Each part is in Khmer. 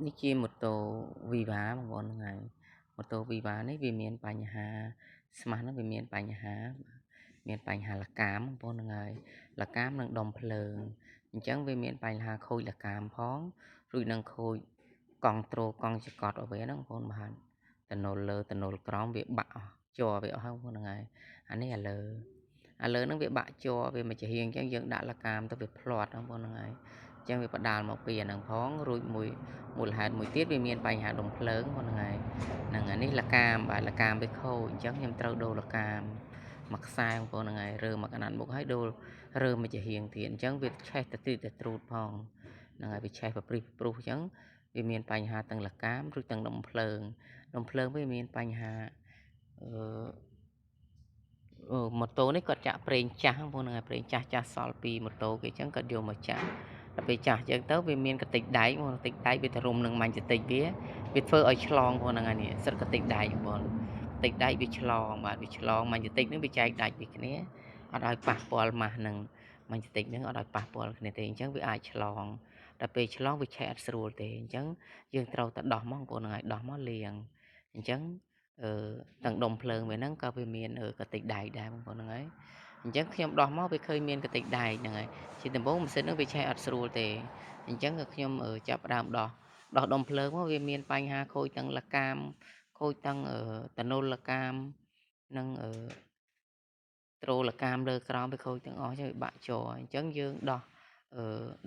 នេះជាម៉ូតូ Viva បងប្អូនហ្នឹងហើយម៉ូតូ Viva នេះវាមានបញ្ហាស្មាស់ហ្នឹងវាមានបញ្ហាលកាមបងប្អូនហ្នឹងហើយលកាមនិងដុំភ្លើងអញ្ចឹងវាមានបញ្ហាខូចលកាមផងរួចនឹងខូចកង់ត្រូលកង់ចង្កត់ឲ្យវាហ្នឹងបងប្អូនបានតំណុលលើតំណុលក្រោមវាបាក់អស់ជាប់វាអស់ហ្នឹងបងប្អូនហ្នឹងហើយអានេះឥឡូវហ្នឹងវាបាក់ជាប់វាមិនជាហៀងអញ្ចឹងយើងដាក់លកាមទៅវាផ្លាត់បងប្អូនហ្នឹងហើយអញ្ចឹងវាបដាលមកពីអាហ្នឹងផងរួចមួយមូលហេតុមួយទៀតវាមានបញ្ហាដុំភ្លើងហ្នឹងហើយហ្នឹងអានេះលកាមបាទលកាមវាខូចអញ្ចឹងខ្ញុំត្រូវដូរលកាមមួយខ្សែបងប្អូនហ្នឹងហើយរើមកកណាត់មុខហើយដូររើមកជាហៀងទៀតអញ្ចឹងវាឆេះទៅទីទៅត្រួតផងហ្នឹងហើយវាឆេះប្រព្រឹត្តព្រោះអញ្ចឹងវាមានបញ្ហាទាំងលកាមឬទាំងដុំភ្លើងវាមានបញ្ហាម៉ូតូនេះគាត់ចាក់ប្រេងចាស់បងប្អូនហ្នឹងហើយប្រេងចាស់សល់ពីម៉ូតូគេអញ្ចឹងគាត់យកមកចាក់ដល់ពេលចាស់អញ្ចឹងទៅវាមានកតិចដែកមកកតិចដែកវាទៅរុំនឹងម៉ាញ់ចតិចវាធ្វើឲ្យឆ្លងបងហ្នឹងហើយនេះសិតកតិចដែកបងកតិចដែកវាឆ្លងបាទវាឆ្លងម៉ាញ់ចតិចនឹងវាចែកដាច់ពីគ្នាអត់ឲ្យប៉ះពាល់ម៉ាស់នឹងម៉ាញ់ចតិចនឹងអត់ឲ្យប៉ះពាល់គ្នាទេអញ្ចឹងវាអាចឆ្លងដល់ពេលឆ្លងវាឆេះអត់ស្រួលទេអញ្ចឹងយើងត្រូវតែដោះមកបងប្អូនហ្នឹងហើយដោះមកលាងអញ្ចឹងទាំងដុំភ្លើងវាហ្នឹងក៏វាមានកតិចដែកដែរបងប្អូនហ្នឹងហើយអញ្ចឹងខ្ញុំដោះមកវាឃើញមានកតិចដែកហ្នឹងហើយជាដំបូងម៉ាស៊ីនហ្នឹងវាឆេះអត់ស្រួលទេអញ្ចឹងខ្ញុំចាប់ផ្ដើមដោះដុំភ្លើងមកវាមានបញ្ហាខូចទាំងលកាមខូចទាំងតណុលលកាមនិងត្រូលលកាមលើក្រោមវាខូចទាំងអស់ចឹងវាបាក់ជ័រអញ្ចឹងយើងដោះ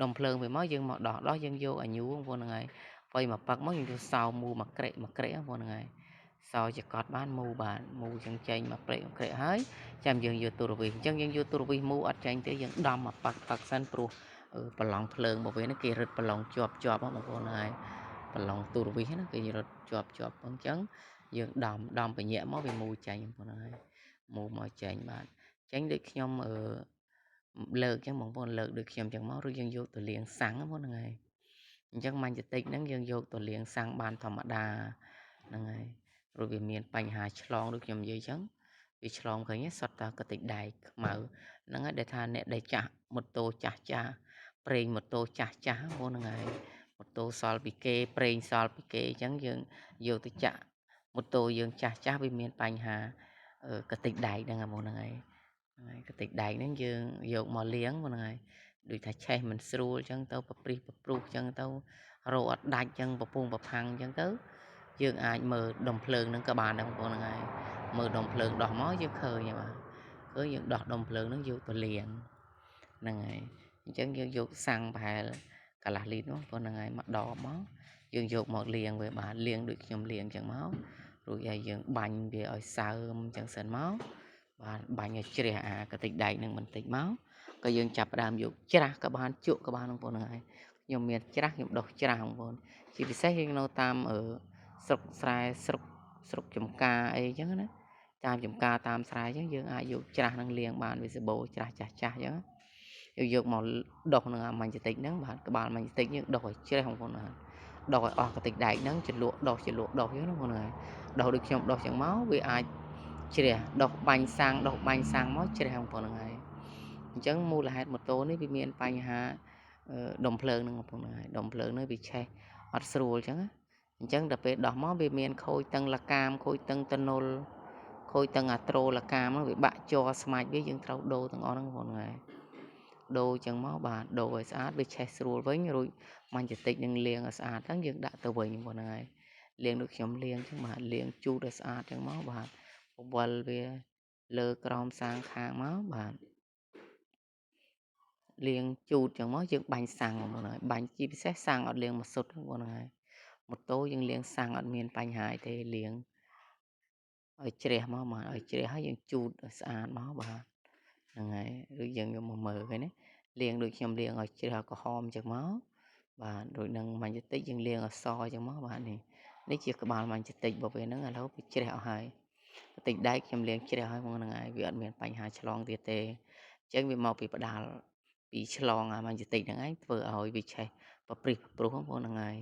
ដុំភ្លើងវាមកយើងមកដោះយើងយកអាញូបងប្អូនហ្នឹងហើយបើមកប៉ឹកមកយើងយកសោមូមកក្រេកបងប្អូនហ្នឹងហើយសោចកត់បានមូចឹងចេញមកព្រែកហើយចាំយើងយកទូរវិសអញ្ចឹងយើងយកទូរវិសមូអត់ចេញទេយើងដំមកប៉ឹកសិនព្រោះប្រឡងភ្លើងរបស់វានេះគេរឹតប្រឡងជាប់បងប្អូនហើយប្រឡងទូរវិសណាគេរឹតជាប់អញ្ចឹងយើងដំបញ្ញាក់មកវាមូចេញបងប្អូនហើយមូមកចេញបាទចេញដូចខ្ញុំលើកអញ្ចឹងបងប្អូនលើកដូចខ្ញុំអញ្ចឹងមកឬយើងយកទៅលាងសាំងបងប្អូនហ្នឹងហើយអញ្ចឹងម៉ាញ់តិចហ្នឹងយើងយកទៅលាងសាំងបានធម្មតាហ្នឹងហើយព្រោះវាមានបញ្ហាឆ្លងដូចខ្ញុំនិយាយអញ្ចឹងវាឆ្លងឃើញសុទ្ធតែកតិចដែកខ្មៅហ្នឹងហើយដែលថាអ្នកដែលចាស់ម៉ូតូចាស់ប្រេងម៉ូតូចាស់បងហ្នឹងហើយម៉ូតូសល់ពីគេប្រេងសល់ពីគេអញ្ចឹងយើងយកទៅចាក់ម៉ូតូយើងចាស់វាមានបញ្ហាកតិចដែកហ្នឹងហ្នឹងហើយកតិចដែកហ្នឹងយើងយកមកលាងហ្នឹងហើយដូចថាឆេះមិនស្រួលអញ្ចឹងទៅប្រព្រោះអញ្ចឹងទៅរោអត់ដាច់អញ្ចឹងប្រផាំងអញ្ចឹងទៅយើងអាចមើលដុំភ្លើងហ្នឹងក៏បានដែរបងប្អូនហ្នឹងហើយមើលដុំភ្លើងដោះមកយើងឃើញហើយបាទឃើញយើងដោះដុំភ្លើងហ្នឹងយកទៅលាងហ្នឹងហើយអញ្ចឹងយើងយកសាំងប្រហែលកន្លះលីត្របងប្អូនហ្នឹងហើយមកដបមកយើងយកមកលាងវាបាទលាងដូចខ្ញុំលាងអញ្ចឹងមករួចហើយយើងបាញ់វាឲ្យសើមអញ្ចឹងសិនមកបាទបាញ់ឲ្យជ្រះអាកតិចដែកនឹងបន្តិចមកក៏យើងចាប់ផ្ដើមយកច្រាស់ក៏បានជក់ក៏បានបងប្អូនហ្នឹងហើយខ្ញុំមានច្រាស់ខ្ញុំដុសច្រាស់បងប្អូនជាពិសេសយើងនៅតាមស្រុកស្រែស្រុកចំការអីអញ្ចឹងណាតាមចំការតាមស្រែអញ្ចឹងយើងអាចយកច្រាស់នឹងលាងបានវាសបោច្រាស់ចាស់អញ្ចឹងយកមកដុសនឹងអាម៉ាញ់តិចហ្នឹងបាទក្បាលម៉ាញ់តិចយើងដុសឲ្យជ្រះបងប្អូនណាដុសឲ្យអស់កតិចដែកហ្នឹងចលក់ដុសអញ្ចឹងណាបងប្អូនហើយដុសដូចខ្ញុំដុសអញ្ចឹងមកវាអាចជ្រះដុសបាញ់សាំងមកជ្រះបងប្អូនហ្នឹងហើយអញ្ចឹងមូលហេតុម៉ូតូនេះវាមានបញ្ហាដុំភ្លើងហ្នឹងបងប្អូនហើយដុំភ្លើងនេះវាឆេះអត់ស្រួលអញ្ចឹងណាអញ្ចឹងដល់ពេលដោះមកវាមានខូចទាំងលកាមខូចទាំងតណុលខូចទាំងអាត្រូលកាមហ្នឹងវាបាក់ជ័រស្មាច់វាយើងត្រូវដូរទាំងអស់ហ្នឹងបងប្អូនហើយដូរអញ្ចឹងមកបាទដូរឲ្យស្អាតវាឆេះស្រួលវិញរួចម៉ាញ់តិចនឹងលាងឲ្យស្អាតហ្នឹងយើងដាក់ទៅវិញបងប្អូនហ្នឹងហើយលាងដូចខ្ញុំលាងអញ្ចឹងបាទលាងជូតឲ្យស្អាតអញ្ចឹងមកបាទបវល់វាលើក្រោមសាងខាងមកបាទលាងជូតអញ្ចឹងមកយើងបាញ់សាំងបងប្អូនហើយបាញ់ជាពិសេសសាំងអត់លាងមកសុទ្ធបងប្អូនហើយម៉ូតូយើងលាងសាំងអត់មានបញ្ហាទេលាងឲ្យជ្រះមកបាទឲ្យជ្រះហើយយើងជូតឲ្យស្អាតមកបាទហ្នឹងហើយឬយើងយកមកមើលឃើញណាលាងដូចខ្ញុំលាងឲ្យជ្រះក្រហមអញ្ចឹងមកបាទដូចនឹងម៉ាញ់តិចយើងលាងឲ្យសអញ្ចឹងមកបាទនេះជាក្បាលម៉ាញ់តិចរបស់វាហ្នឹងឥឡូវវាជ្រះអស់ហើយតិចដែកខ្ញុំលាងជ្រះហើយហ្នឹងហើយវាអត់មានបញ្ហាឆ្លងទៀតទេអញ្ចឹងវាមកពីផ្ដាល់ពីឆ្លងអាម៉ាញ់តិចហ្នឹងឯងធ្វើឲ្យវាឆេះប្រព្រោះបងប្អូនហ្នឹងហើយ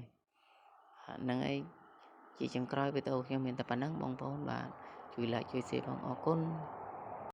ហ្នឹងហើយជាចុងក្រោយវីដេអូខ្ញុំមានតែប៉ុណ្ណឹងបងប្អូនបាទជួយ like ជួយ share ផងអរគុណ